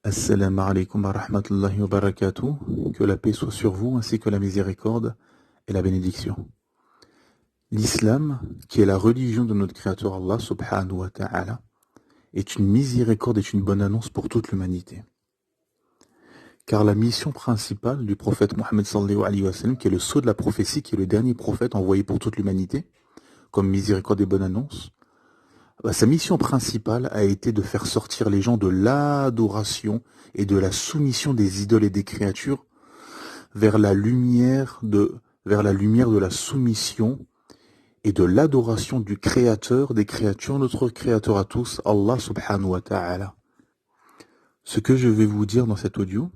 Assalamu alaikum wa rahmatullahi wa barakatuh. Que la paix soit sur vous ainsi que la miséricorde et la bénédiction. L'islam, qui est la religion de notre Créateur Allah subhanahu wa ta'ala, est une miséricorde et une bonne annonce pour toute l'humanité. Car la mission principale du prophète Mohammed sallallahu alayhi wa sallam, qui est le sceau de la prophétie, qui est le dernier prophète envoyé pour toute l'humanité, comme miséricorde et bonne annonce, sa mission principale a été de faire sortir les gens de l'adoration et de la soumission des idoles et des créatures vers la lumière de la soumission et de l'adoration du Créateur des créatures, notre Créateur à tous, Allah subhanahu wa ta'ala. Ce que je vais vous dire dans cet audio,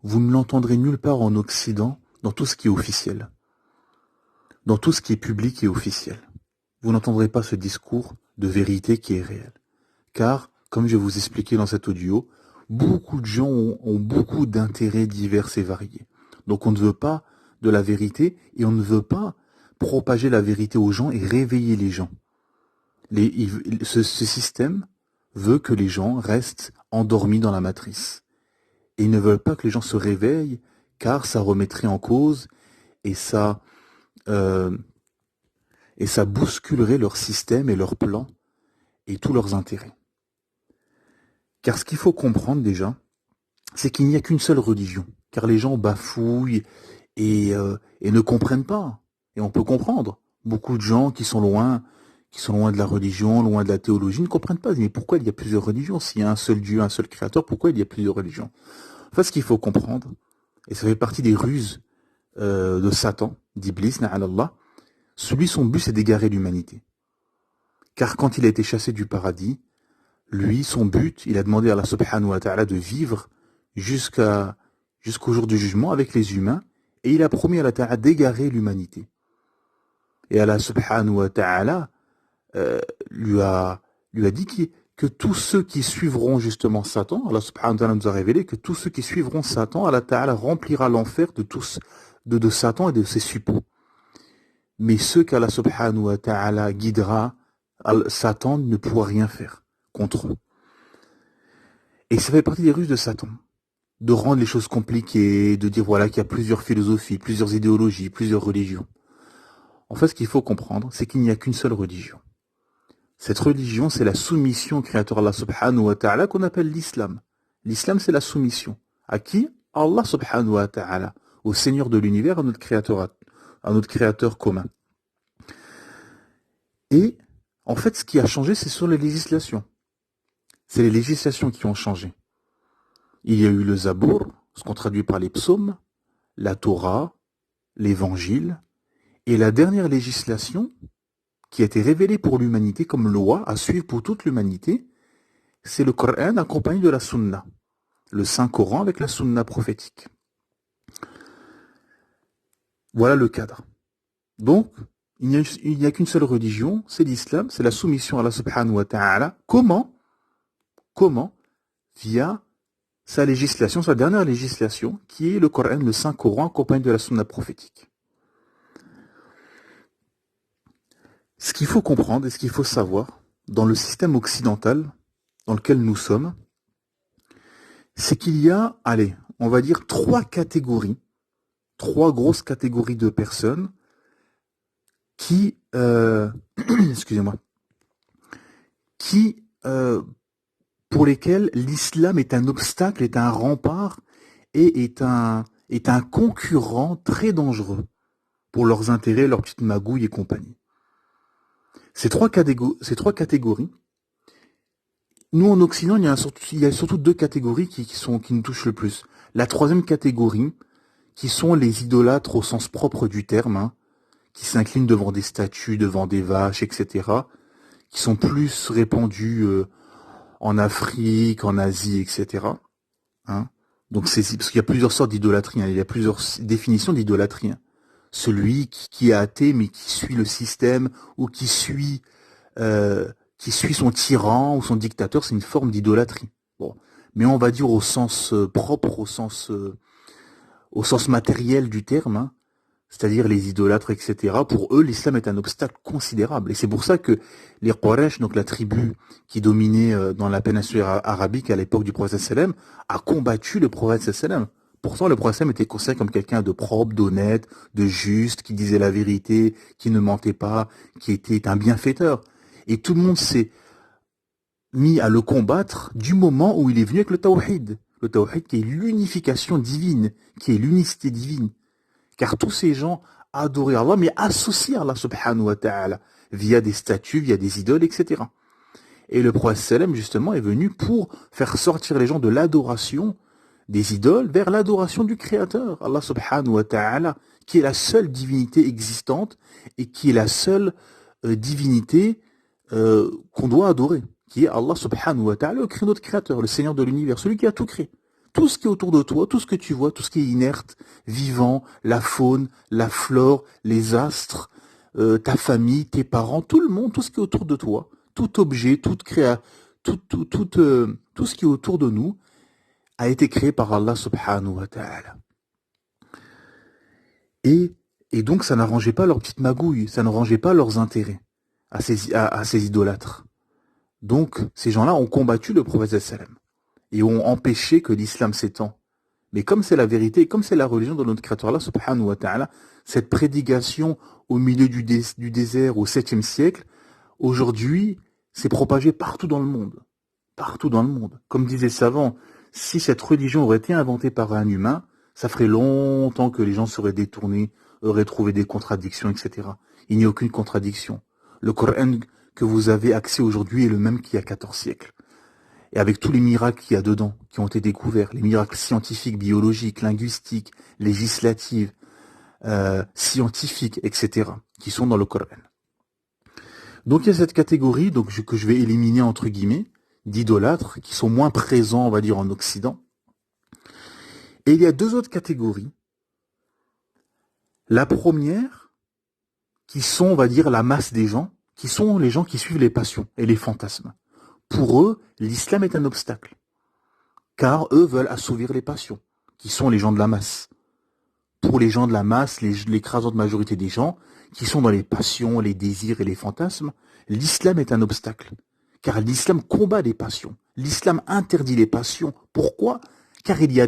vous ne l'entendrez nulle part en Occident, dans tout ce qui est officiel, dans tout ce qui est public et officiel. Vous n'entendrez pas ce discours de vérité qui est réel. Car, comme je vais vous expliquer dans cet audio, beaucoup de gens ont beaucoup d'intérêts divers et variés. Donc on ne veut pas de la vérité et on ne veut pas propager la vérité aux gens et réveiller les gens. Ce système veut que les gens restent endormis dans la matrice. Et ils ne veulent pas que les gens se réveillent car ça remettrait en cause et ça bousculerait leur système et leurs plans et tous leurs intérêts. Car ce qu'il faut comprendre déjà, c'est qu'il n'y a qu'une seule religion. Car les gens bafouillent et ne comprennent pas. Et on peut comprendre. Beaucoup de gens qui sont loin de la religion, loin de la théologie, ne comprennent pas. Mais pourquoi il y a plusieurs religions? S'il y a un seul Dieu, un seul Créateur, pourquoi il y a plusieurs religions? Enfin, ce qu'il faut comprendre, et ça fait partie des ruses de Satan, d'Iblis, na'alallah, son but c'est d'égarer l'humanité. Car quand il a été chassé du paradis, lui, son but, il a demandé à Allah subhanahu wa ta'ala de vivre jusqu'au jour du jugement avec les humains, et il a promis à Allah ta'ala d'égarer l'humanité. Et Allah subhanahu wa ta'ala lui a dit que tous ceux qui suivront justement Satan, Allah subhanahu wa ta'ala nous a révélé que tous ceux qui suivront Satan, Allah ta'ala remplira l'enfer de Satan et de ses suppôts. Mais ceux qu'Allah subhanahu wa ta'ala guidera, Satan ne pourra rien faire contre eux. Et ça fait partie des ruses de Satan, de rendre les choses compliquées, de dire voilà qu'il y a plusieurs philosophies, plusieurs idéologies, plusieurs religions. En fait, ce qu'il faut comprendre, c'est qu'il n'y a qu'une seule religion. Cette religion, c'est la soumission au Créateur Allah subhanahu wa ta'ala qu'on appelle l'islam. L'islam, c'est la soumission. À qui? Allah subhanahu wa ta'ala, au Seigneur de l'univers, à notre Créateur commun. Et en fait, ce qui a changé, c'est sur les législations. C'est les législations qui ont changé. Il y a eu le Zabour, ce qu'on traduit par les psaumes, la Torah, l'évangile, et la dernière législation qui a été révélée pour l'humanité comme loi à suivre pour toute l'humanité, c'est le Coran accompagné de la Sunna, le Saint-Coran avec la Sunna prophétique. Voilà le cadre. Donc, il n'y a qu'une seule religion, c'est l'islam, c'est la soumission à Allah subhanahu wa ta'ala. Comment? Via sa législation, sa dernière législation, qui est le Coran, le Saint-Coran, accompagné de la Sunna prophétique. Ce qu'il faut comprendre et ce qu'il faut savoir, dans le système occidental dans lequel nous sommes, c'est qu'il y a, on va dire trois grosses catégories de personnes qui, pour lesquelles l'islam est un obstacle, est un rempart et est un concurrent très dangereux pour leurs intérêts, leurs petites magouilles et compagnie. Ces trois catégories, nous en Occident, il y a surtout deux catégories qui nous touchent le plus. La troisième catégorie, qui sont les idolâtres au sens propre du terme, qui s'inclinent devant des statues, devant des vaches, etc., qui sont plus répandus en Afrique, en Asie, etc. Donc parce qu'il y a plusieurs sortes d'idolâtrie, il y a plusieurs définitions d'idolâtrie. Celui qui est athée mais qui suit le système ou qui suit son tyran ou son dictateur, c'est une forme d'idolâtrie. Bon, mais on va dire au sens propre, au sens matériel du terme, c'est-à-dire les idolâtres, etc. Pour eux, l'islam est un obstacle considérable. Et c'est pour ça que les Quraysh, donc la tribu qui dominait dans la péninsule arabique à l'époque du prophète sallam, a combattu le prophète sallam. Pourtant, le prophète sallam était considéré comme quelqu'un de propre, d'honnête, de juste, qui disait la vérité, qui ne mentait pas, qui était un bienfaiteur. Et tout le monde s'est mis à le combattre du moment où il est venu avec le tawhid. Le tawhid qui est l'unification divine, qui est l'unicité divine. Car tous ces gens adoraient Allah, mais associaient Allah subhanahu wa ta'ala, via des statues, via des idoles, etc. Et le prophète sallam, justement, est venu pour faire sortir les gens de l'adoration des idoles vers l'adoration du Créateur, Allah subhanahu wa ta'ala, qui est la seule divinité existante et qui est la seule divinité qu'on doit adorer, qui est Allah subhanahu wa ta'ala, notre Créateur, le Seigneur de l'univers, celui qui a tout créé. Tout ce qui est autour de toi, tout ce que tu vois, tout ce qui est inerte, vivant, la faune, la flore, les astres, ta famille, tes parents, tout le monde, tout ce qui est autour de toi, tout objet, tout ce qui est autour de nous a été créé par Allah subhanahu wa ta'ala. Et donc ça n'arrangeait pas leurs petites magouilles, ça n'arrangeait pas leurs intérêts à ces idolâtres. Donc ces gens-là ont combattu le prophète sallam et ont empêché que l'islam s'étend. Mais comme c'est la vérité, comme c'est la religion de notre Créateur Allah subhanahu wa ta'ala, cette prédication au milieu du désert au 7e siècle, aujourd'hui, s'est propagée partout dans le monde. Partout dans le monde. Comme disaient les savants, si cette religion aurait été inventée par un humain, ça ferait longtemps que les gens seraient détournés, auraient trouvé des contradictions, etc. Il n'y a aucune contradiction. Le Coran que vous avez accès aujourd'hui est le même qu'il y a 14 siècles. Et avec tous les miracles qu'il y a dedans, qui ont été découverts, les miracles scientifiques, biologiques, linguistiques, législatifs, scientifiques, etc., qui sont dans le Coran. Donc il y a cette catégorie que je vais éliminer entre guillemets, d'idolâtres, qui sont moins présents, on va dire, en Occident. Et il y a deux autres catégories. La première, qui sont, on va dire, la masse des gens, qui sont les gens qui suivent les passions et les fantasmes. Pour eux, l'islam est un obstacle, car eux veulent assouvir les passions, qui sont les gens de la masse. Pour les gens de la masse, l'écrasante majorité des gens, qui sont dans les passions, les désirs et les fantasmes, l'islam est un obstacle, car l'islam combat les passions. L'islam interdit les passions. Pourquoi ? Car il y a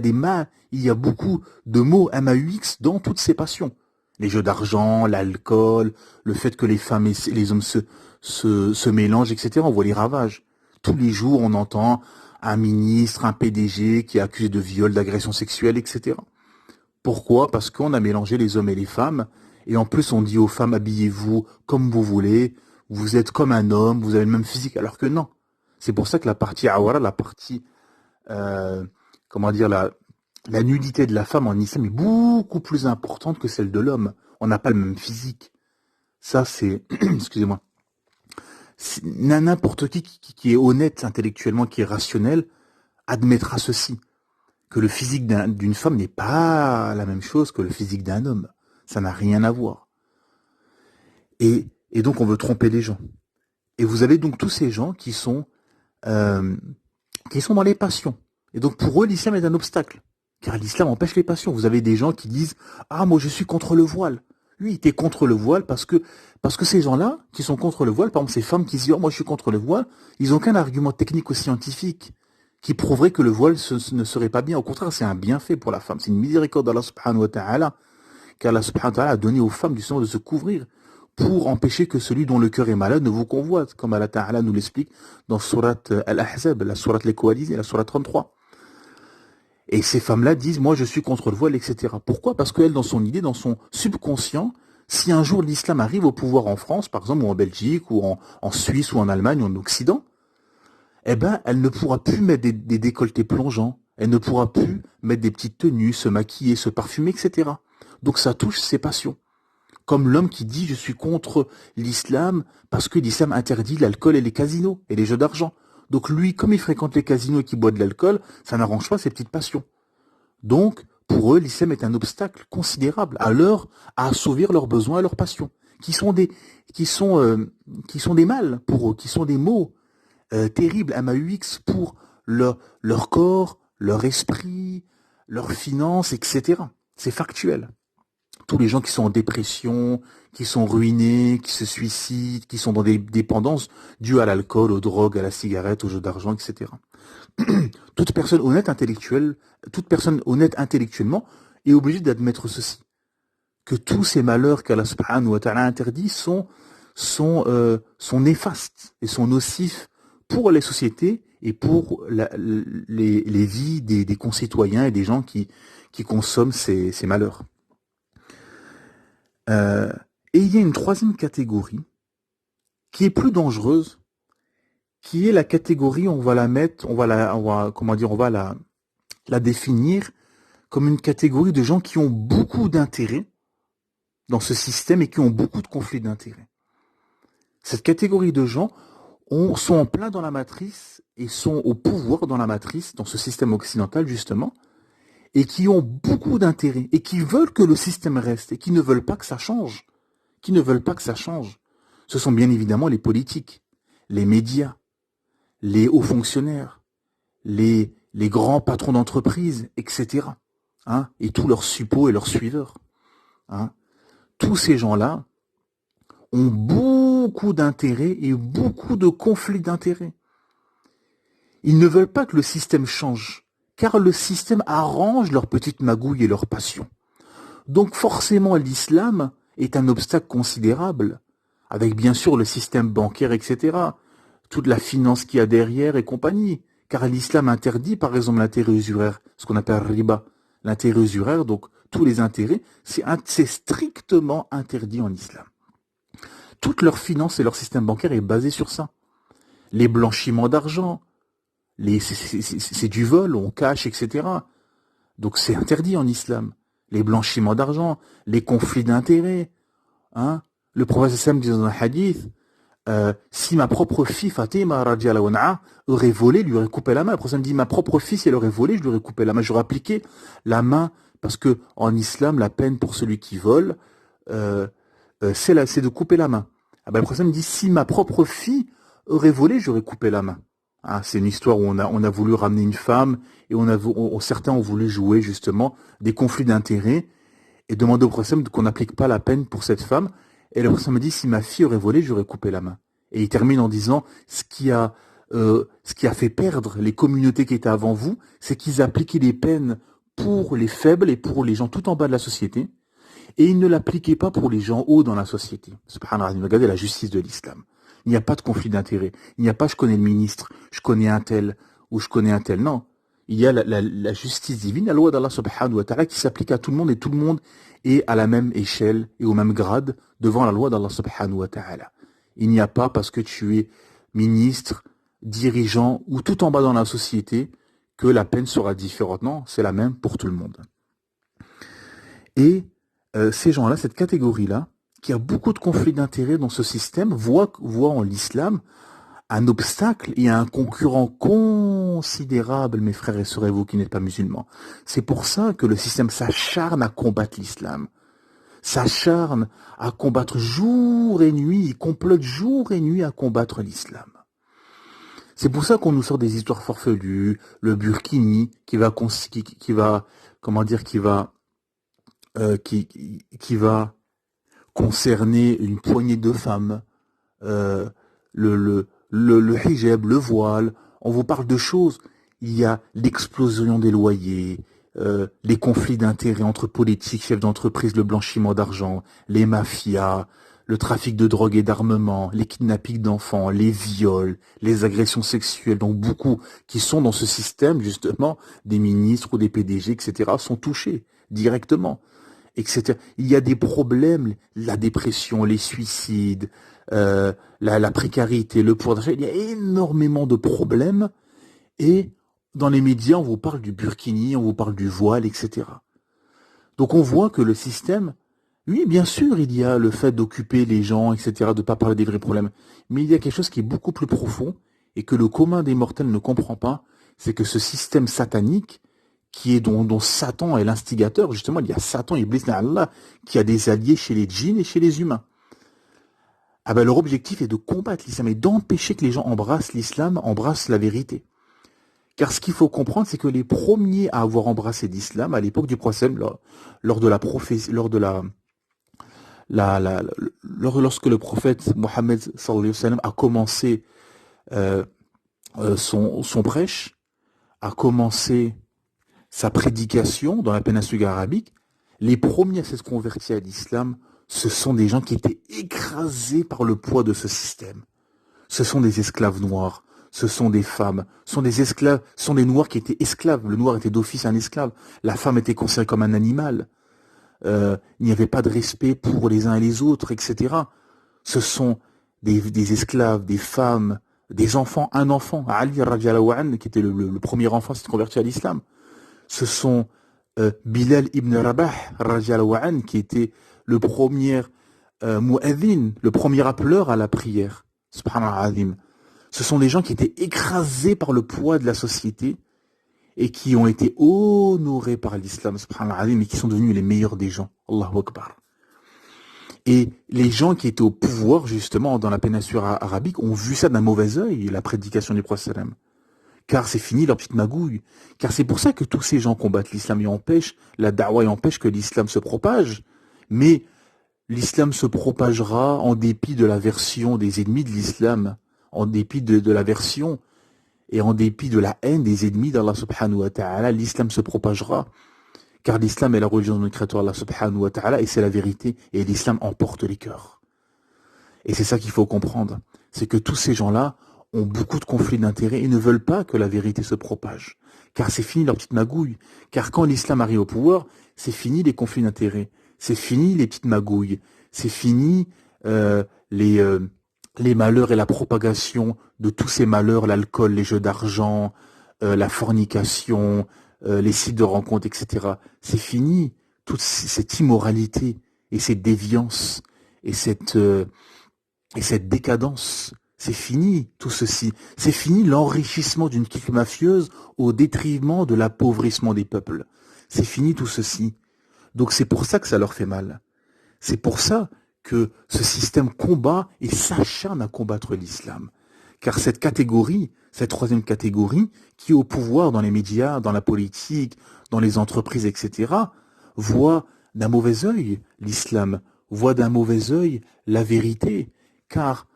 beaucoup de mots MAUX dans toutes ces passions. Les jeux d'argent, l'alcool, le fait que les femmes et les hommes se mélangent, etc. On voit les ravages. Tous les jours, on entend un ministre, un PDG qui est accusé de viol, d'agression sexuelle, etc. Pourquoi ? Parce qu'on a mélangé les hommes et les femmes. Et en plus, on dit aux femmes, habillez-vous comme vous voulez. Vous êtes comme un homme, vous avez le même physique. Alors que non. C'est pour ça que la partie awara, la partie, la nudité de la femme en islam est beaucoup plus importante que celle de l'homme. On n'a pas le même physique. Ça, c'est, excusez-moi, n'importe qui est honnête intellectuellement, qui est rationnel, admettra ceci, que le physique d'une femme n'est pas la même chose que le physique d'un homme. Ça n'a rien à voir. Et donc on veut tromper les gens. Et vous avez donc tous ces gens qui sont dans les passions. Et donc pour eux, l'islam est un obstacle. Car l'islam empêche les passions. Vous avez des gens qui disent « Ah, moi je suis contre le voile ». Lui, il était contre le voile parce que ces gens-là, qui sont contre le voile, par exemple ces femmes qui disent « Oh, moi je suis contre le voile », ils n'ont aucun argument technique ou scientifique qui prouverait que le voile ne serait pas bien. Au contraire, c'est un bienfait pour la femme. C'est une miséricorde d'Allah subhanahu wa ta'ala. Car Allah subhanahu wa ta'ala a donné aux femmes du sang de se couvrir pour empêcher que celui dont le cœur est malade ne vous convoite, comme Allah ta'ala nous l'explique dans Surat Al-Ahzab, la Surat les Coalisés, la Surat 33. Et ces femmes-là disent, moi je suis contre le voile, etc. Pourquoi ? Parce qu'elle, dans son idée, dans son subconscient, si un jour l'islam arrive au pouvoir en France, par exemple, ou en Belgique, ou en Suisse, ou en Allemagne, ou en Occident, eh ben, elle ne pourra plus mettre des décolletés plongeants, elle ne pourra plus mettre des petites tenues, se maquiller, se parfumer, etc. Donc ça touche ses passions. Comme l'homme qui dit, je suis contre l'islam parce que l'islam interdit l'alcool et les casinos, et les jeux d'argent. Donc lui, comme il fréquente les casinos et qu'il boit de l'alcool, ça n'arrange pas ses petites passions. Donc, pour eux, l'islam est un obstacle considérable à assouvir leurs besoins et leurs passions, qui sont des mâles pour eux, qui sont des maux terribles, MAUX, pour leur corps, leur esprit, leurs finances, etc. C'est factuel. tous les gens qui sont en dépression, qui sont ruinés, qui se suicident, qui sont dans des dépendances dues à l'alcool, aux drogues, à la cigarette, aux jeux d'argent, etc. Toute personne honnête intellectuelle, toute personne honnête intellectuellement est obligée d'admettre ceci, que tous ces malheurs qu'Allah subhanahu wa ta'ala interdit sont néfastes et sont nocifs pour les sociétés et pour les vies des concitoyens et des gens qui consomment ces malheurs. Et il y a une troisième catégorie qui est plus dangereuse, qui est la catégorie, on va la définir comme une catégorie de gens qui ont beaucoup d'intérêt dans ce système et qui ont beaucoup de conflits d'intérêts. Cette catégorie de gens sont en plein dans la matrice et sont au pouvoir dans la matrice, dans ce système occidental justement, et qui ont beaucoup d'intérêt et qui veulent que le système reste et qui ne veulent pas que ça change. Ce sont bien évidemment les politiques, les médias, les hauts fonctionnaires, les grands patrons d'entreprise, etc. Et tous leurs suppôts et leurs suiveurs. Tous ces gens-là ont beaucoup d'intérêts et beaucoup de conflits d'intérêts. Ils ne veulent pas que le système change, car le système arrange leurs petites magouilles et leurs passions. Donc forcément, l'islam est un obstacle considérable, avec bien sûr le système bancaire, etc., toute la finance qu'il y a derrière et compagnie, car l'islam interdit par exemple l'intérêt usuraire, ce qu'on appelle riba, l'intérêt usuraire, donc tous les intérêts, c'est strictement interdit en islam. Toute leur finance et leur système bancaire est basé sur ça. Les blanchiments d'argent, c'est du vol, on cache, etc. Donc c'est interdit en islam. Les blanchiments d'argent, les conflits d'intérêts. Le prophète sallam dit dans un hadith, si ma propre fille Fatima radiallahu anha aurait volé, lui aurait coupé la main. Le prophète dit, ma propre fille, si elle aurait volé, je lui aurais coupé la main. J'aurais appliqué la main, parce que en islam, la peine pour celui qui vole, c'est de couper la main. Le prophète me dit, si ma propre fille aurait volé, j'aurais coupé la main. C'est une histoire où on a voulu ramener une femme et certains ont voulu jouer justement des conflits d'intérêts et demander au prophète qu'on n'applique pas la peine pour cette femme. Et le prophète me dit, si ma fille aurait volé, j'aurais coupé la main. Et il termine en disant, ce qui a fait perdre les communautés qui étaient avant vous, c'est qu'ils appliquaient les peines pour les faibles et pour les gens tout en bas de la société. Et ils ne l'appliquaient pas pour les gens hauts dans la société. Subhanallah, regardez la justice de l'islam. Il n'y a pas de conflit d'intérêt. Il n'y a pas je connais le ministre, je connais un tel, ou je connais un tel. Non. Il y a la justice divine, la loi d'Allah subhanahu wa ta'ala qui s'applique à tout le monde et tout le monde est à la même échelle et au même grade devant la loi d'Allah subhanahu wa ta'ala. Il n'y a pas parce que tu es ministre, dirigeant ou tout en bas dans la société que la peine sera différente. Non, c'est la même pour tout le monde. Et ces gens-là, cette catégorie-là, qui a beaucoup de conflits d'intérêts dans ce système, voit en l'islam un obstacle et un concurrent considérable, mes frères et sœurs, et vous qui n'êtes pas musulmans. C'est pour ça que le système s'acharne à combattre l'islam, s'acharne à combattre jour et nuit, il complote jour et nuit à combattre l'islam. C'est pour ça qu'on nous sort des histoires farfelues, le burkini qui va concerner une poignée de femmes, le hijab, le voile. On vous parle de choses. Il y a l'explosion des loyers, les conflits d'intérêts entre politiques, chefs d'entreprise, le blanchiment d'argent, les mafias, le trafic de drogue et d'armement, les kidnappings d'enfants, les viols, les agressions sexuelles. Donc beaucoup qui sont dans ce système, justement, des ministres ou des PDG, etc., sont touchés directement. Etc. Il y a des problèmes, la dépression, les suicides, la précarité, le pouvoir d'achat, il y a énormément de problèmes et dans les médias, on vous parle du burkini, on vous parle du voile, etc. Donc on voit que le système, oui, bien sûr, il y a le fait d'occuper les gens, etc., de ne pas parler des vrais problèmes, mais il y a quelque chose qui est beaucoup plus profond et que le commun des mortels ne comprend pas, c'est que ce système satanique, dont Satan est l'instigateur, justement, il y a Satan, Iblis, Allah, qui a des alliés chez les djinns et chez les humains. Leur objectif est de combattre l'islam et d'empêcher que les gens embrassent l'islam, embrassent la vérité. Car ce qu'il faut comprendre, c'est que les premiers à avoir embrassé l'islam à l'époque du prophète, lors de la prophétie, lorsque le prophète Mohammed sallallahu alayhi wa sallam a commencé euh, son prêche, a commencé sa prédication dans la péninsule arabique, les premiers à s'être convertis à l'islam, ce sont des gens qui étaient écrasés par le poids de ce système. Ce sont des esclaves noirs, ce sont des femmes, ce sont des esclaves, ce sont des noirs qui étaient esclaves. Le noir était d'office un esclave. La femme était considérée comme un animal. Il n'y avait pas de respect pour les uns et les autres, etc. Ce sont des esclaves, des femmes, des enfants, un enfant, Ali radiallahu anhu, qui était le premier enfant qui s'est converti à l'islam. Ce sont Bilal ibn Rabah radiallahu anhu, qui était le premier mu'adhin, le premier appeleur à la prière. Subhanallah. Ce sont des gens qui étaient écrasés par le poids de la société et qui ont été honorés par l'islam, subhanallah, mais qui sont devenus les meilleurs des gens. Allahu Akbar. Et les gens qui étaient au pouvoir, justement, dans la péninsule arabique, ont vu ça d'un mauvais œil, la prédication du prophète. Car c'est fini leur petite magouille. Car c'est pour ça que tous ces gens combattent l'islam et empêchent, la da'wah et empêchent que l'islam se propage. Mais l'islam se propagera en dépit de la version des ennemis de l'islam, en dépit de la version et en dépit de la haine des ennemis d'Allah subhanahu wa ta'ala, l'islam se propagera. Car l'islam est la religion de notre créateur Allah subhanahu wa ta'ala et c'est la vérité. Et l'islam emporte les cœurs. Et c'est ça qu'il faut comprendre. C'est que tous ces gens-là ont beaucoup de conflits d'intérêts et ne veulent pas que la vérité se propage. Car c'est fini leur petite magouille. Car quand l'islam arrive au pouvoir, c'est fini les conflits d'intérêts. C'est fini les petites magouilles. C'est fini les malheurs et la propagation de tous ces malheurs, l'alcool, les jeux d'argent, la fornication, les sites de rencontres, etc. C'est fini toute cette immoralité et cette déviance et cette décadence. C'est fini tout ceci. C'est fini l'enrichissement d'une clique mafieuse au détriment de l'appauvrissement des peuples. C'est fini tout ceci. Donc c'est pour ça que ça leur fait mal. C'est pour ça que ce système combat et s'acharne à combattre l'islam. Car cette catégorie, cette troisième catégorie, qui est au pouvoir dans les médias, dans la politique, dans les entreprises, etc., voit d'un mauvais œil l'islam, voit d'un mauvais œil la vérité, car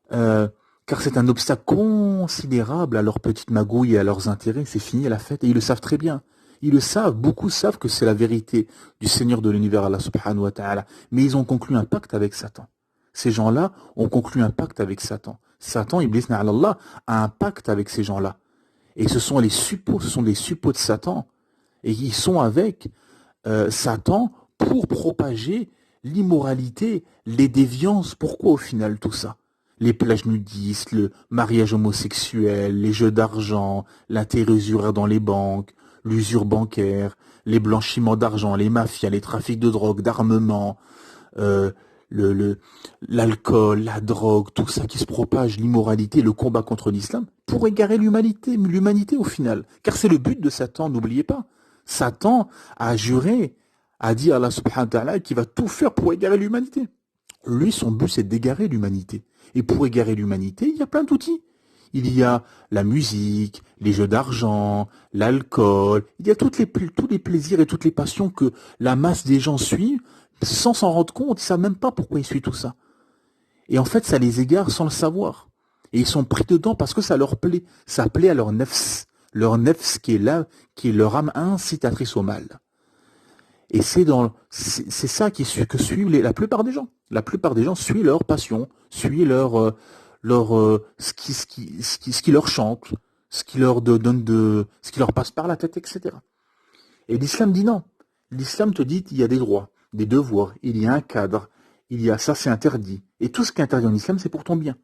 c'est un obstacle considérable à leurs petites magouilles et à leurs intérêts. C'est fini à la fête, et ils le savent très bien. Ils le savent, beaucoup savent que c'est la vérité du Seigneur de l'univers, Allah subhanahu wa ta'ala. Mais ils ont conclu un pacte avec Satan. Ces gens-là ont conclu un pacte avec Satan. Satan, Iblis na'alallah, a un pacte avec ces gens-là. Et ce sont des suppôts de Satan. Et ils sont avec Satan pour propager l'immoralité, les déviances. Pourquoi au final tout ça? Les plages nudistes, le mariage homosexuel, les jeux d'argent, l'intérêt usuraire dans les banques, l'usure bancaire, les blanchiments d'argent, les mafias, les trafics de drogue, d'armement, l'alcool, la drogue, tout ça qui se propage, l'immoralité, le combat contre l'islam, pour égarer l'humanité au final. Car c'est le but de Satan, n'oubliez pas. Satan a juré, a dit à Allah subhanahu wa ta'ala qu'il va tout faire pour égarer l'humanité. Lui, son but, c'est d'égarer l'humanité. Et pour égarer l'humanité, il y a plein d'outils. Il y a la musique, les jeux d'argent, l'alcool, il y a tous les plaisirs et toutes les passions que la masse des gens suivent sans s'en rendre compte. Ils ne savent même pas pourquoi ils suivent tout ça. Et en fait, ça les égare sans le savoir. Et ils sont pris dedans parce que ça leur plaît. Ça plaît à leur nefs. Leur nefs qui est là, qui est leur âme incitatrice au mal. Et c'est ça que suivent la plupart des gens. La plupart des gens suivent leur passion, suivent ce qui leur chante, ce qui leur ce qui leur passe par la tête, etc. Et l'islam dit non. L'islam te dit qu'il y a des droits, des devoirs, il y a un cadre, il y a ça, c'est interdit. Et tout ce qui est interdit en islam, c'est pour ton bien.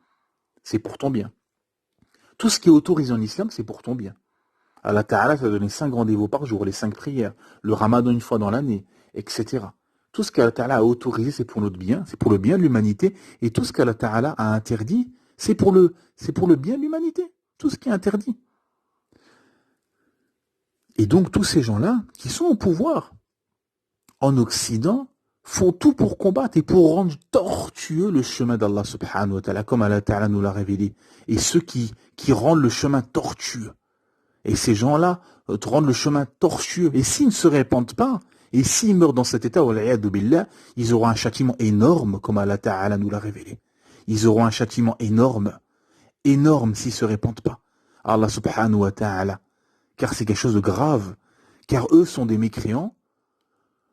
C'est pour ton bien. Tout ce qui est autorisé en islam, c'est pour ton bien. Allah Ta'ala t'a donné 5 rendez-vous par jour, les 5 prières, le ramadan une fois dans l'année, etc. Tout ce qu'Allah Ta'ala a autorisé, c'est pour notre bien, c'est pour le bien de l'humanité. Et tout ce qu'Allah Ta'ala a interdit, c'est pour le bien de l'humanité. Tout ce qui est interdit. Et donc tous ces gens-là, qui sont au pouvoir en Occident, font tout pour combattre et pour rendre tortueux le chemin d'Allah subhanahu wa ta'ala, comme Allah Ta'ala nous l'a révélé. Et ceux qui rendent le chemin tortueux, Et ces gens-là te rendent le chemin tortueux. Et s'ils ne se répandent pas, et s'ils meurent dans cet état, billah, ils auront un châtiment énorme, comme Allah Ta'ala nous l'a révélé. Ils auront un châtiment énorme, énorme s'ils ne se répandent pas. Allah subhanahu wa ta'ala. Car c'est quelque chose de grave. Car eux sont des mécréants,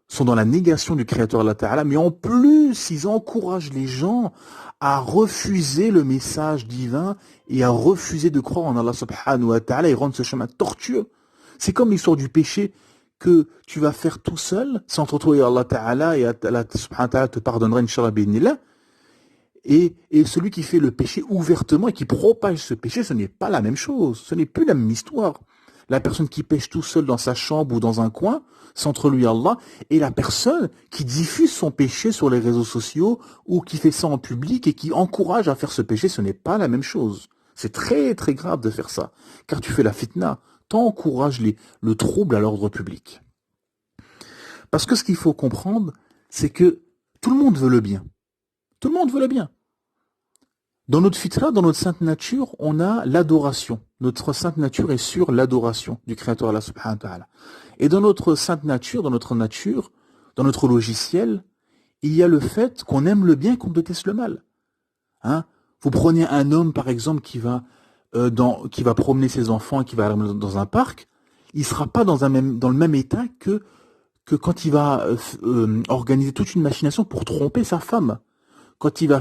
sont dans la négation du Créateur Allah Ta'ala, mais en plus, ils encouragent les gens à refuser le message divin et à refuser de croire en Allah subhanahu wa ta'ala et rendre ce chemin tortueux. C'est comme l'histoire du péché que tu vas faire tout seul, sans te retrouver à Allah Ta'ala, et Allah subhanahu wa ta'ala te pardonnera, inshallah bi'idhnillah. Et celui qui fait le péché ouvertement et qui propage ce péché, ce n'est pas la même chose. Ce n'est plus la même histoire. La personne qui pêche tout seul dans sa chambre ou dans un coin, s'entre lui et Allah, et la personne qui diffuse son péché sur les réseaux sociaux ou qui fait ça en public et qui encourage à faire ce péché, ce n'est pas la même chose. C'est très très grave de faire ça, car tu fais la fitna, t'encourages le trouble à l'ordre public. Parce que ce qu'il faut comprendre, c'est que tout le monde veut le bien. Tout le monde veut le bien. Dans notre fitra, dans notre sainte nature, on a l'adoration. Notre sainte nature est sur l'adoration du Créateur Allah subhanahu wa ta'ala. Et dans notre sainte nature, dans notre logiciel, il y a le fait qu'on aime le bien et qu'on déteste le mal. Hein? Vous prenez un homme, par exemple, qui va promener ses enfants et qui va aller dans un parc, il ne sera pas dans le même état que quand il va organiser toute une machination pour tromper sa femme. Quand il va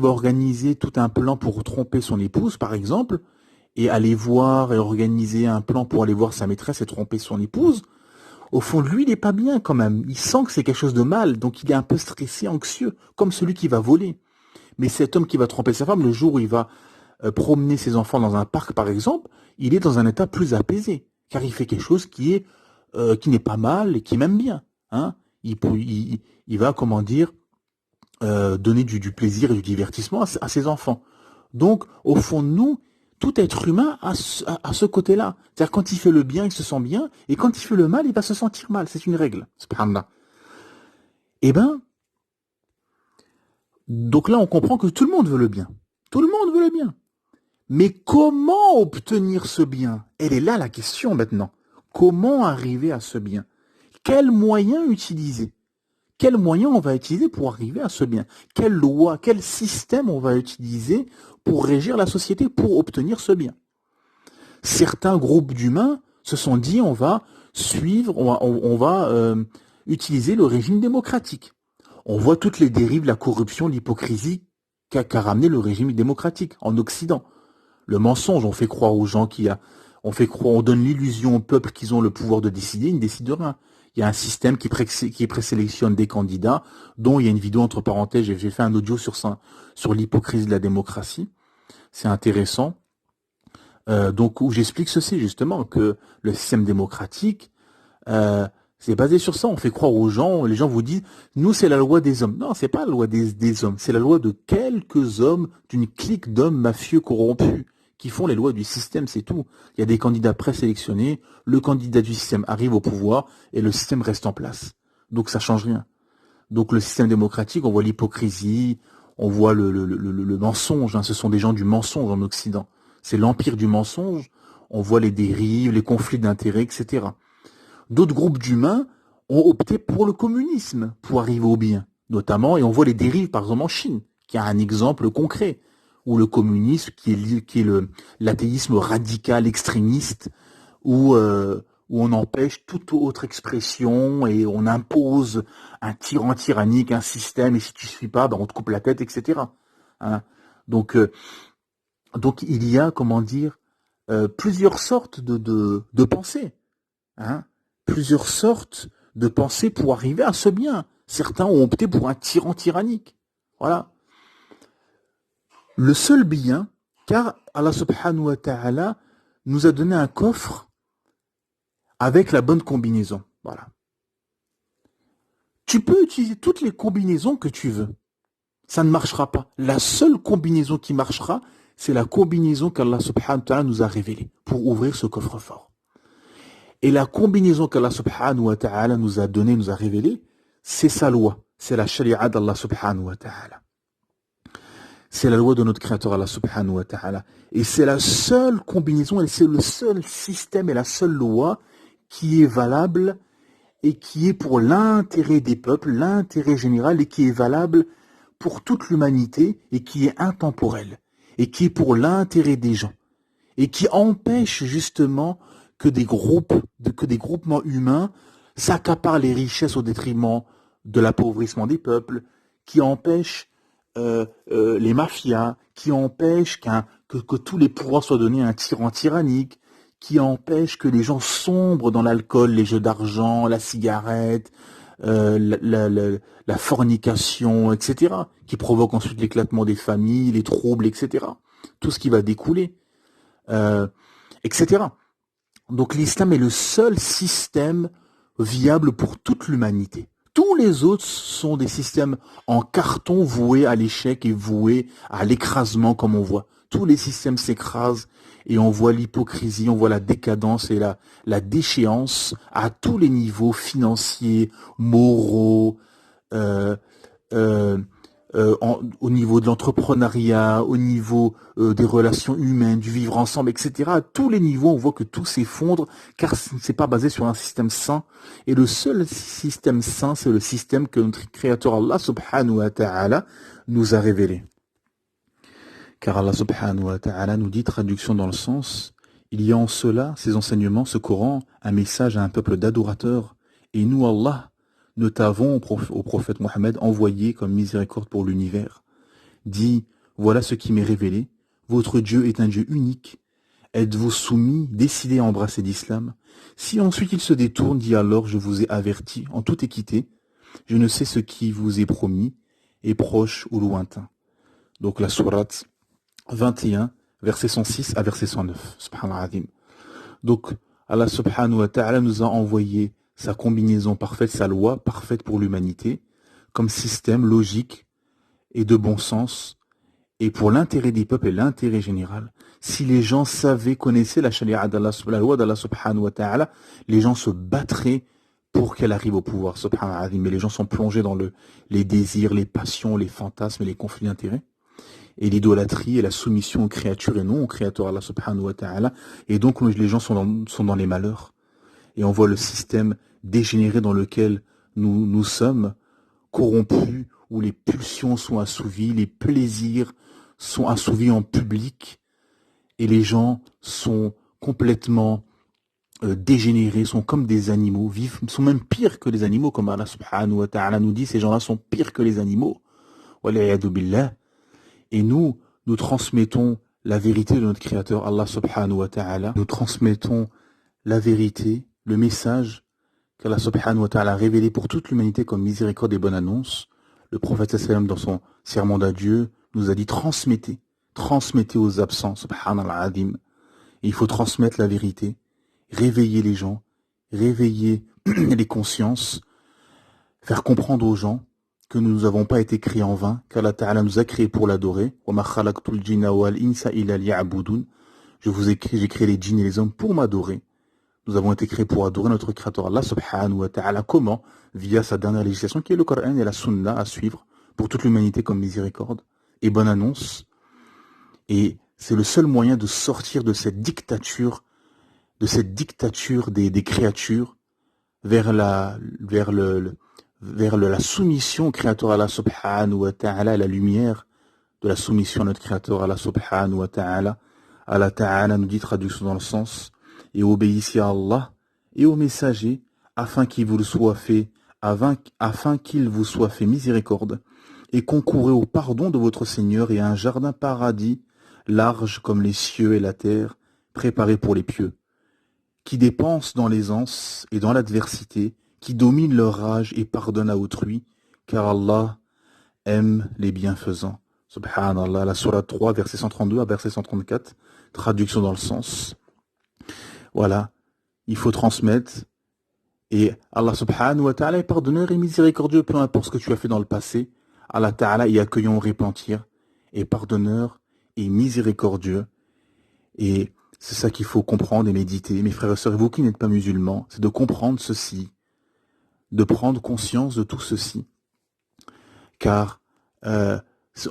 organiser tout un plan pour tromper son épouse, par exemple, et aller voir et organiser un plan pour aller voir sa maîtresse et tromper son épouse, au fond de lui, il n'est pas bien quand même. Il sent que c'est quelque chose de mal, donc il est un peu stressé, anxieux, comme celui qui va voler. Mais cet homme qui va tromper sa femme, le jour où il va promener ses enfants dans un parc, par exemple, il est dans un état plus apaisé, car il fait quelque chose qui n'est pas mal et qui m'aime bien. Hein. Il va, comment dire, donner du plaisir et du divertissement à ses enfants. Donc, au fond de nous, tout être humain a ce côté-là. C'est-à-dire, quand il fait le bien, il se sent bien, et quand il fait le mal, il va se sentir mal. C'est une règle. Subhanallah. Eh ben, donc là, on comprend que tout le monde veut le bien. Tout le monde veut le bien. Mais comment obtenir ce bien? Elle est là la question maintenant. Comment arriver à ce bien? Quels moyens utiliser? Quels moyens on va utiliser pour arriver à ce bien? Quelle loi, quel système on va utiliser pour régir la société, pour obtenir ce bien? Certains groupes d'humains se sont dit on va utiliser le régime démocratique. On voit toutes les dérives, la corruption, l'hypocrisie qu'a ramené le régime démocratique en Occident. Le mensonge, on fait croire aux gens on donne l'illusion au peuple qu'ils ont le pouvoir de décider, ils ne décident de rien. Il y a un système qui présélectionne des candidats, dont il y a une vidéo entre parenthèses, j'ai fait un audio sur l'hypocrisie de la démocratie. C'est intéressant. Donc, où j'explique ceci, justement, que le système démocratique, c'est basé sur ça. On fait croire aux gens, les gens vous disent, nous, c'est la loi des hommes. Non, c'est pas la loi des hommes, c'est la loi de quelques hommes, d'une clique d'hommes mafieux corrompus, qui font les lois du système, c'est tout. Il y a des candidats présélectionnés, le candidat du système arrive au pouvoir et le système reste en place. Donc ça change rien. Donc le système démocratique, on voit l'hypocrisie, on voit le mensonge, hein. Ce sont des gens du mensonge en Occident. C'est l'empire du mensonge, on voit les dérives, les conflits d'intérêts, etc. D'autres groupes d'humains ont opté pour le communisme, pour arriver au bien, notamment, et on voit les dérives, par exemple en Chine, qui a un exemple concret, où le communisme, qui est l'athéisme radical, extrémiste, où on empêche toute autre expression et on impose un tyran tyrannique, un système, et si tu ne suis pas, ben on te coupe la tête, etc. Hein. Donc il y a, comment dire, plusieurs sortes de pensées. Hein. Plusieurs sortes de pensées pour arriver à ce bien. Certains ont opté pour un tyran tyrannique. Voilà. Le seul bien, car Allah subhanahu wa ta'ala nous a donné un coffre avec la bonne combinaison. Voilà. Tu peux utiliser toutes les combinaisons que tu veux. Ça ne marchera pas. La seule combinaison qui marchera, c'est la combinaison qu'Allah subhanahu wa ta'ala nous a révélée pour ouvrir ce coffre-fort. Et la combinaison qu'Allah subhanahu wa ta'ala nous a donnée, nous a révélée, c'est sa loi. C'est la sharia d'Allah subhanahu wa ta'ala. c'est la loi de notre Créateur Allah subhanahu wa ta'ala. Et c'est la seule combinaison, et c'est le seul système et la seule loi qui est valable et qui est pour l'intérêt des peuples, l'intérêt général, et qui est valable pour toute l'humanité, et qui est intemporelle, et qui est pour l'intérêt des gens, et qui empêche justement que des groupements humains s'accaparent les richesses au détriment de l'appauvrissement des peuples, qui empêche les mafias, qui empêche que tous les pouvoirs soient donnés à un tyran tyrannique, qui empêche que les gens sombrent dans l'alcool, les jeux d'argent, la cigarette, la fornication, etc., qui provoque ensuite l'éclatement des familles, les troubles, etc., tout ce qui va découler, etc. Donc l'islam est le seul système viable pour toute l'humanité. Tous les autres sont des systèmes en carton voués à l'échec et voués à l'écrasement, comme on voit. Tous les systèmes s'écrasent et on voit l'hypocrisie, on voit la décadence et la déchéance à tous les niveaux financiers, moraux, euh, euh, au niveau de l'entrepreneuriat, au niveau des relations humaines, du vivre ensemble, etc. À tous les niveaux, on voit que tout s'effondre, car c'est pas basé sur un système sain. Et le seul système sain, c'est le système que notre Créateur Allah subhanahu wa ta'ala nous a révélé. Car Allah subhanahu wa ta'ala nous dit, traduction dans le sens, il y a en cela, ces enseignements, ce Coran, un message à un peuple d'adorateurs. Et nous, Allah, nous t'avons au prophète Mohammed envoyé comme miséricorde pour l'univers. Dis, voilà ce qui m'est révélé. Votre Dieu est un Dieu unique. Êtes-vous soumis, décidés à embrasser l'islam? Si ensuite il se détourne, dis alors, je vous ai averti, en toute équité, je ne sais ce qui vous est promis, est proche ou lointain. Donc la sourate 21, verset 106 à verset 109. Subhanallah. Donc Allah subhanahu wa ta'ala nous a envoyé sa combinaison parfaite, sa loi parfaite pour l'humanité, comme système logique et de bon sens, et pour l'intérêt des peuples et l'intérêt général. Si les gens savaient, connaissaient la sharia d'Allah, la loi d'Allah subhanahu wa ta'ala, les gens se battraient pour qu'elle arrive au pouvoir, subhanallah. Mais les gens sont plongés dans les désirs, les passions, les fantasmes et les conflits d'intérêts, et l'idolâtrie et la soumission aux créatures et non au Créateur Allah subhanahu wa ta'ala. Et donc les gens sont dans les malheurs. Et on voit le système dégénéré dans lequel nous sommes, corrompus, où les pulsions sont assouvies, les plaisirs sont assouvis en public, et les gens sont complètement dégénérés, sont comme des animaux, sont même pires que les animaux, comme Allah subhanahu wa ta'ala nous dit, ces gens-là sont pires que les animaux. Wal'iyadu billah. Et nous transmettons la vérité de notre Créateur, Allah subhanahu wa ta'ala. Nous transmettons la vérité, le message qu'Allah subhanahu wa ta'ala a révélé pour toute l'humanité comme miséricorde et bonne annonce. Le prophète sallam, dans son sermon d'adieu, nous a dit transmettez aux absents, subhanallah adim. Et il faut transmettre la vérité, réveiller les gens, réveiller les consciences, faire comprendre aux gens que nous n'avons pas été créés en vain, qu'Allah Ta'ala nous a créés pour l'adorer. J'ai créé les djinns et les hommes pour m'adorer. Nous avons été créés pour adorer notre Créateur Allah subhanahu wa ta'ala. Comment? Via sa dernière législation qui est le Coran et la Sunna à suivre pour toute l'humanité comme miséricorde et bonne annonce. Et c'est le seul moyen de sortir de cette dictature des créatures vers la soumission au Créateur Allah subhanahu wa ta'ala, la lumière de la soumission à notre Créateur Allah subhanahu wa ta'ala. Allah ta'ala nous dit, traduction dans le sens, et obéissez à Allah et aux messagers afin qu'il vous soit fait miséricorde, et concourez au pardon de votre Seigneur et à un jardin paradis large comme les cieux et la terre, préparé pour les pieux, qui dépensent dans l'aisance et dans l'adversité, qui domine leur rage et pardonne à autrui, car Allah aime les bienfaisants. Subhanallah, la sourate 3, verset 132 à verset 134, traduction dans le sens. Voilà, il faut transmettre, et Allah subhanahu wa ta'ala est pardonneur et miséricordieux, peu importe ce que tu as fait dans le passé. Allah ta'ala est accueillant au repentir, et pardonneur et miséricordieux. Et c'est ça qu'il faut comprendre et méditer. Mes frères et sœurs, vous qui n'êtes pas musulmans, c'est de comprendre ceci, de prendre conscience de tout ceci. Car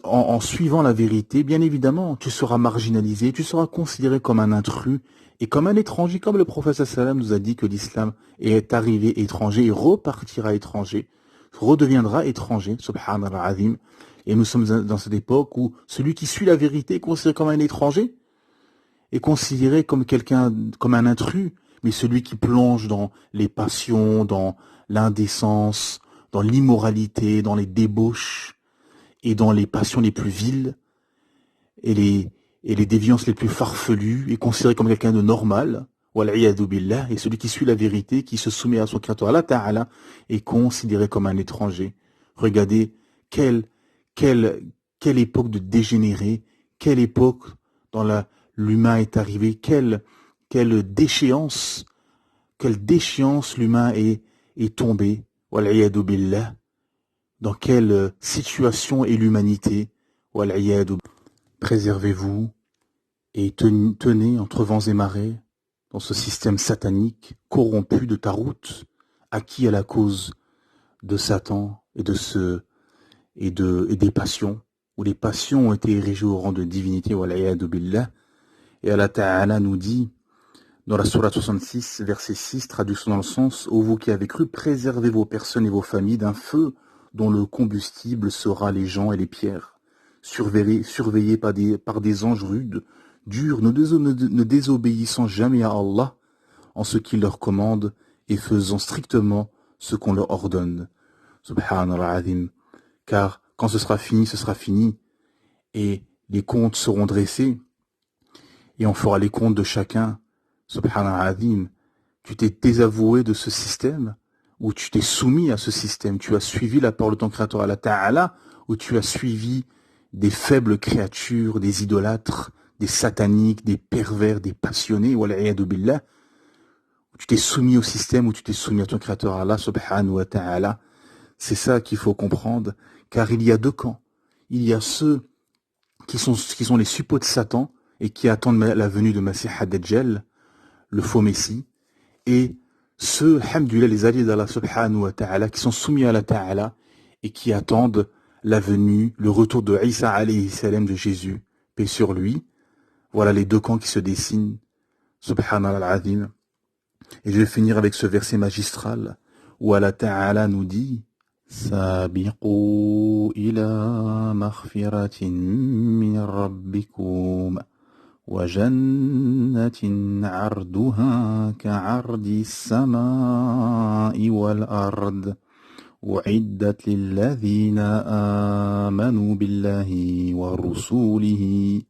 En suivant la vérité, bien évidemment, tu seras marginalisé, tu seras considéré comme un intrus et comme un étranger, comme le prophète sallam nous a dit que l'islam est arrivé étranger et repartira étranger, redeviendra étranger, subhanallah azim. Et nous sommes dans cette époque où celui qui suit la vérité est considéré comme un étranger, est considéré comme quelqu'un, comme un intrus, mais celui qui plonge dans les passions, dans l'indécence, dans l'immoralité, dans les débauches, et dans les passions les plus viles et les déviances les plus farfelues est considéré comme quelqu'un de normal, wal'iyadu billah, et celui qui suit la vérité, qui se soumet à son créateur, Allah Ta'ala, est considéré comme un étranger. Regardez, quelle, quelle époque de dégénéré, quelle époque dans l'humain est arrivé, quelle déchéance l'humain est tombé, wal'iyadu billah. Dans quelle situation est l'humanité? Préservez-vous et tenez entre vents et marées dans ce système satanique corrompu de Tarout, acquis à la cause de Satan et des passions, où les passions ont été érigées au rang de divinité. Et Allah Ta'ala nous dit dans la sourate 66, verset 6, traduction dans le sens: ô vous qui avez cru, préservez vos personnes et vos familles d'un feu dont le combustible sera les gens et les pierres. Surveillés par des anges rudes, durs, ne désobéissant jamais à Allah en ce qu'il leur commande et faisant strictement ce qu'on leur ordonne. Subhanallah azim. Car quand ce sera fini, et les comptes seront dressés, et on fera les comptes de chacun. Subhanallah azim. Tu t'es désavoué de ce système, ou tu t'es soumis à ce système, tu as suivi la parole de ton créateur Allah Ta'ala, ou tu as suivi des faibles créatures, des idolâtres, des sataniques, des pervers, des passionnés, wal'iyadu billah. Tu t'es soumis au système, ou tu t'es soumis à ton créateur Allah subhanahu wa ta'ala. C'est ça qu'il faut comprendre, car il y a deux camps. Il y a ceux qui sont les suppôts de Satan et qui attendent la venue de Masih ad-Dajjal, le faux Messie, et ceux, alhamdoulilah, les alliés d'Allah subhanahu wa ta'ala, qui sont soumis à Allah ta'ala et qui attendent la venue, le retour de Isa alayhi salam, de Jésus, paix sur lui. Voilà les deux camps qui se dessinent, subhanallah al-azim. Et je vais finir avec ce verset magistral où Allah ta'ala nous dit: Sabiqu ila maghfiratin min rabbikum وجنة عرضها كعرض السماء والأرض أعدت للذين آمنوا بالله ورسوله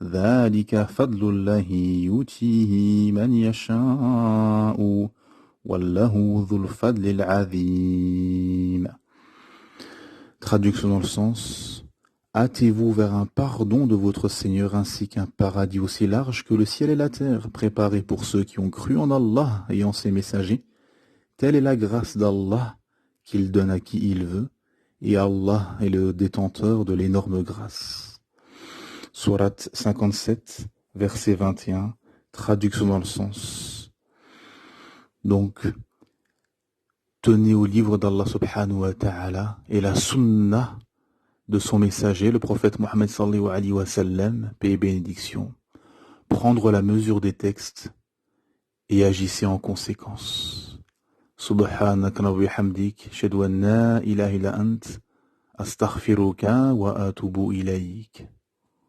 ذلك فضل الله يؤتيه من يشاء والله ذو الفضل العظيم. Traduction dans le sens: hâtez-vous vers un pardon de votre Seigneur ainsi qu'un paradis aussi large que le ciel et la terre, préparé pour ceux qui ont cru en Allah et en ses messagers. Telle est la grâce d'Allah qu'il donne à qui il veut, et Allah est le détenteur de l'énorme grâce. Sourate 57, verset 21, traduction dans le sens. Donc, tenez au livre d'Allah subhanahu wa ta'ala et la sunnah de son messager, le prophète Mohammed sallallahu alayhi wa sallam, paix et bénédiction, prendre la mesure des textes et agissez en conséquence. Subhanaka wa bihamdik, ashhadu an la ilaha illa ant, astaghfiruka wa atubu ilayk.